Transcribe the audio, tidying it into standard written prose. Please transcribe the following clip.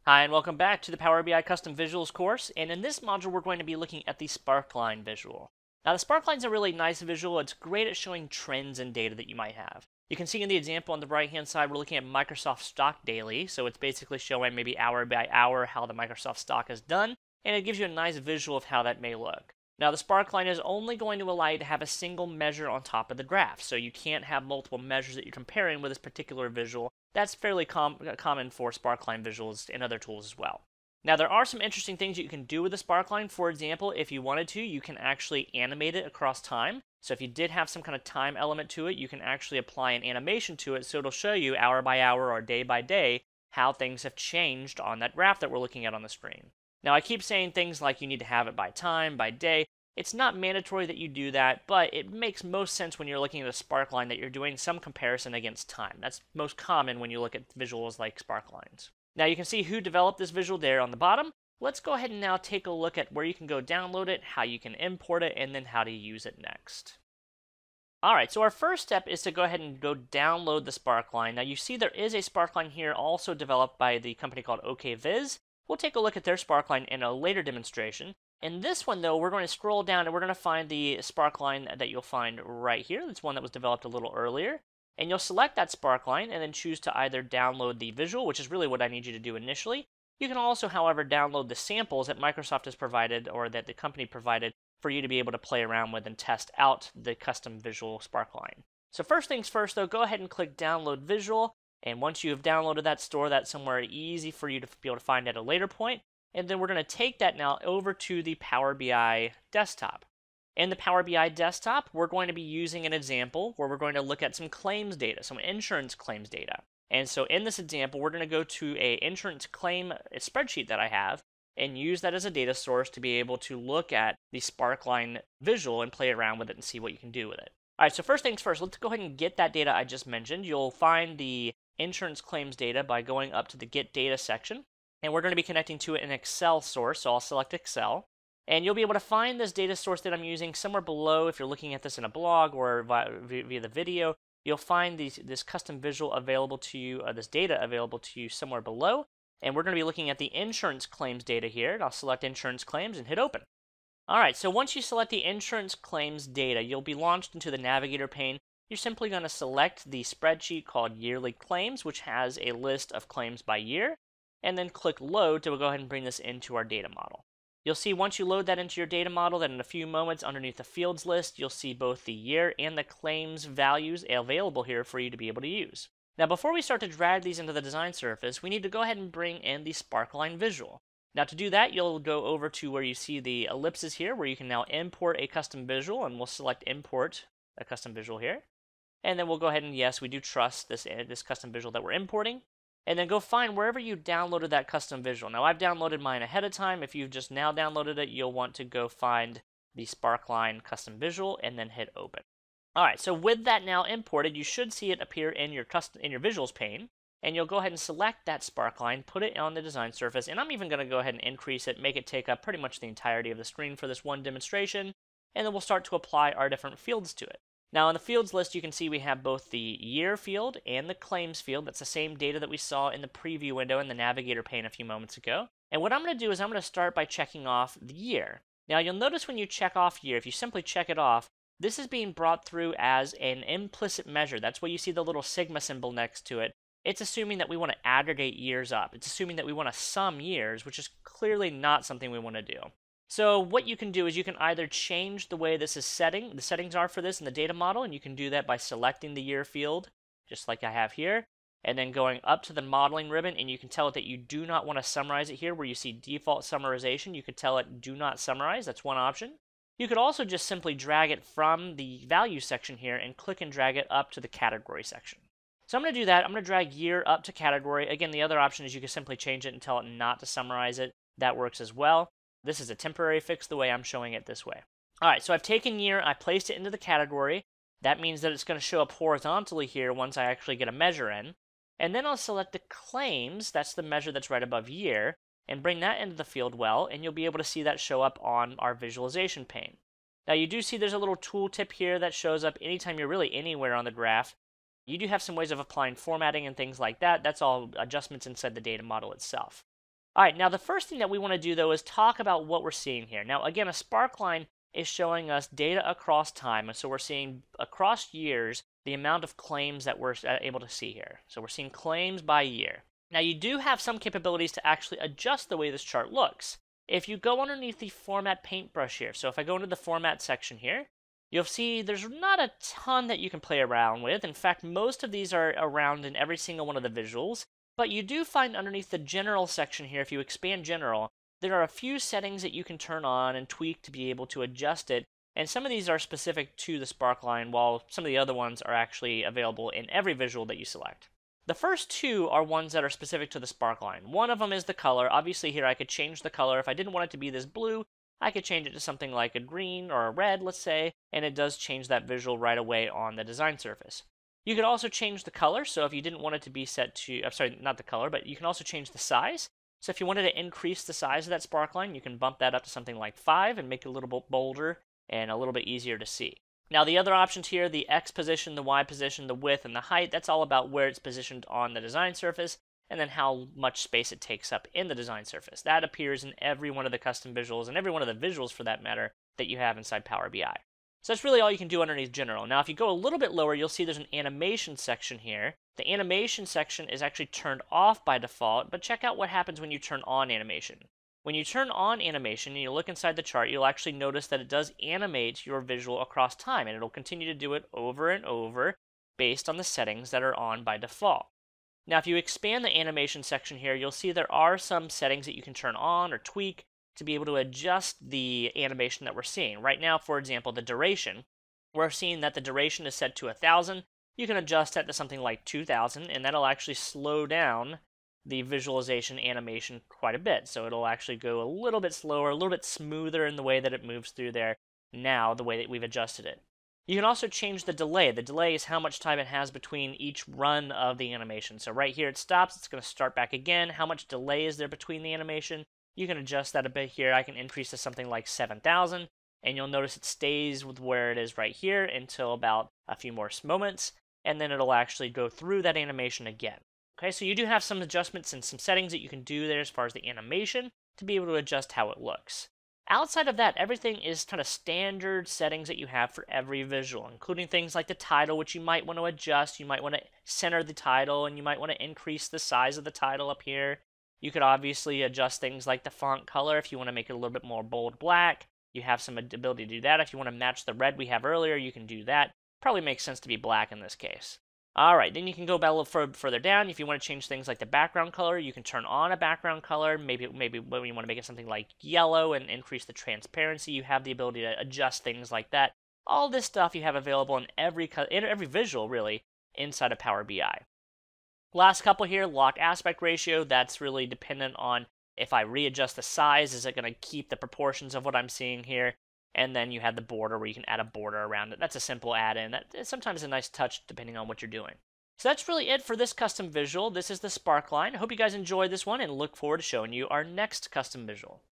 Hi, and welcome back to the Power BI Custom Visuals course, and in this module we're going to be looking at the Sparkline visual. Now the Sparkline is a really nice visual. It's great at showing trends in data that you might have. You can see in the example on the right hand side we're looking at Microsoft stock daily, so it's basically showing maybe hour by hour how the Microsoft stock is done, and it gives you a nice visual of how that may look. Now the Sparkline is only going to allow you to have a single measure on top of the graph, so you can't have multiple measures that you're comparing with this particular visual. That's fairly common for Sparkline visuals and other tools as well. Now there are some interesting things you can do with the Sparkline. For example, if you wanted to, you can actually animate it across time. So if you did have some kind of time element to it, you can actually apply an animation to it so it'll show you hour by hour or day by day how things have changed on that graph that we're looking at on the screen. Now I keep saying things like you need to have it by time, by day. It's not mandatory that you do that, but it makes most sense when you're looking at a Sparkline that you're doing some comparison against time. That's most common when you look at visuals like Sparklines. Now you can see who developed this visual there on the bottom. Let's go ahead and now take a look at where you can go download it, how you can import it, and then how to use it next. Alright, so our first step is to go ahead and go download the Sparkline. Now you see there is a Sparkline here also developed by the company called OKViz. We'll take a look at their Sparkline in a later demonstration. In this one, though, we're going to scroll down and we're going to find the Sparkline that you'll find right here. That's one that was developed a little earlier. And you'll select that Sparkline and then choose to either download the visual, which is really what I need you to do initially. You can also, however, download the samples that Microsoft has provided or that the company provided for you to be able to play around with and test out the custom visual Sparkline. So first things first, though, go ahead and click Download Visual. And once you have downloaded that, store that somewhere easy for you to be able to find at a later point. And then we're going to take that now over to the Power BI desktop. In the Power BI desktop, we're going to be using an example where we're going to look at some claims data, some insurance claims data. And so in this example, we're going to go to an insurance claim spreadsheet that I have and use that as a data source to be able to look at the Sparkline visual and play around with it and see what you can do with it. All right, so first things first, let's go ahead and get that data I just mentioned. You'll find the insurance claims data by going up to the Get Data section. And we're going to be connecting to an Excel source, so I'll select Excel. And you'll be able to find this data source that I'm using somewhere below. If you're looking at this in a blog or via the video, you'll find this custom visual available to you, this data available to you somewhere below. And we're going to be looking at the insurance claims data here. And I'll select insurance claims and hit open. All right, so once you select the insurance claims data, you'll be launched into the navigator pane. You're simply going to select the spreadsheet called Yearly Claims, which has a list of claims by year. And then click Load to go ahead and bring this into our data model. You'll see once you load that into your data model that in a few moments underneath the fields list, you'll see both the year and the claims values available here for you to be able to use. Now before we start to drag these into the design surface, we need to go ahead and bring in the Sparkline visual. Now to do that, you'll go over to where you see the ellipses here where you can now import a custom visual, and we'll select Import a custom visual here. And then we'll go ahead and yes, we do trust this custom visual that we're importing. And then go find wherever you downloaded that custom visual. Now I've downloaded mine ahead of time. If you've just now downloaded it, you'll want to go find the Sparkline custom visual and then hit open. Alright, so with that now imported, you should see it appear in your visuals pane. And you'll go ahead and select that Sparkline, put it on the design surface, and I'm even going to go ahead and increase it, make it take up pretty much the entirety of the screen for this one demonstration, and then we'll start to apply our different fields to it. Now in the fields list, you can see we have both the year field and the claims field. That's the same data that we saw in the preview window in the navigator pane a few moments ago. And what I'm going to do is I'm going to start by checking off the year. Now you'll notice when you check off year, if you simply check it off, this is being brought through as an implicit measure. That's why you see the little sigma symbol next to it. It's assuming that we want to aggregate years up. It's assuming that we want to sum years, which is clearly not something we want to do. So what you can do is you can either change the way this is the settings are for this in the data model, and you can do that by selecting the year field, just like I have here, and then going up to the modeling ribbon, and you can tell it that you do not want to summarize it here where you see default summarization. You could tell it do not summarize. That's one option. You could also just simply drag it from the value section here and click and drag it up to the category section. So I'm going to do that. I'm going to drag year up to category. Again, the other option is you can simply change it and tell it not to summarize it. That works as well. This is a temporary fix the way I'm showing it this way. Alright, so I've taken year, I placed it into the category. That means that it's going to show up horizontally here once I actually get a measure in. And then I'll select the claims, that's the measure that's right above year, and bring that into the field well, and you'll be able to see that show up on our visualization pane. Now you do see there's a little tooltip here that shows up anytime you're really anywhere on the graph. You do have some ways of applying formatting and things like that. That's all adjustments inside the data model itself. All right, now the first thing that we want to do though is talk about what we're seeing here. Now again, a Sparkline is showing us data across time, and so we're seeing across years the amount of claims that we're able to see here. So we're seeing claims by year. Now you do have some capabilities to actually adjust the way this chart looks. If you go underneath the Format paintbrush here, so if I go into the Format section here, you'll see there's not a ton that you can play around with. In fact, most of these are around in every single one of the visuals. But you do find underneath the General section here, if you expand General, there are a few settings that you can turn on and tweak to be able to adjust it. And some of these are specific to the Sparkline, while some of the other ones are actually available in every visual that you select. The first two are ones that are specific to the Sparkline. One of them is the color. Obviously here I could change the color. If I didn't want it to be this blue, I could change it to something like a green or a red, let's say, and it does change that visual right away on the design surface. You could also change the color, so if you didn't want it to be set to, I'm sorry, not the color, but you can also change the size. So if you wanted to increase the size of that Sparkline, you can bump that up to something like 5 and make it a little bit bolder and a little bit easier to see. Now the other options here, the X position, the Y position, the width, and the height, that's all about where it's positioned on the design surface, and then how much space it takes up in the design surface. That appears in every one of the custom visuals, and every one of the visuals for that matter, that you have inside Power BI. So that's really all you can do underneath General. Now if you go a little bit lower, you'll see there's an animation section here. The animation section is actually turned off by default, but check out what happens when you turn on animation. When you turn on animation and you look inside the chart, you'll actually notice that it does animate your visual across time, and it'll continue to do it over and over based on the settings that are on by default. Now if you expand the animation section here, you'll see there are some settings that you can turn on or tweak to be able to adjust the animation that we're seeing. Right now, for example, the duration, we're seeing that the duration is set to 1,000. You can adjust that to something like 2,000, and that'll actually slow down the visualization animation quite a bit. So it'll actually go a little bit slower, a little bit smoother in the way that it moves through there now, the way that we've adjusted it. You can also change the delay. The delay is how much time it has between each run of the animation. So right here it stops, it's going to start back again. How much delay is there between the animation? You can adjust that a bit here. I can increase to something like 7,000, and you'll notice it stays with where it is right here until about a few more moments, and then it'll actually go through that animation again. Okay, so you do have some adjustments and some settings that you can do there as far as the animation to be able to adjust how it looks. Outside of that, everything is kind of standard settings that you have for every visual, including things like the title, which you might want to adjust. You might want to center the title, and you might want to increase the size of the title up here. You could obviously adjust things like the font color if you want to make it a little bit more bold black. You have some ability to do that. If you want to match the red we have earlier, you can do that. Probably makes sense to be black in this case. Alright, then you can go a little further down. If you want to change things like the background color, you can turn on a background color. Maybe when you want to make it something like yellow and increase the transparency, you have the ability to adjust things like that. All this stuff you have available in every visual, really, inside of Power BI. Last couple here, lock aspect ratio. That's really dependent on if I readjust the size, is it going to keep the proportions of what I'm seeing here? And then you have the border where you can add a border around it. That's a simple add-in. That's sometimes a nice touch depending on what you're doing. So that's really it for this custom visual. This is the Sparkline. I hope you guys enjoyed this one and look forward to showing you our next custom visual.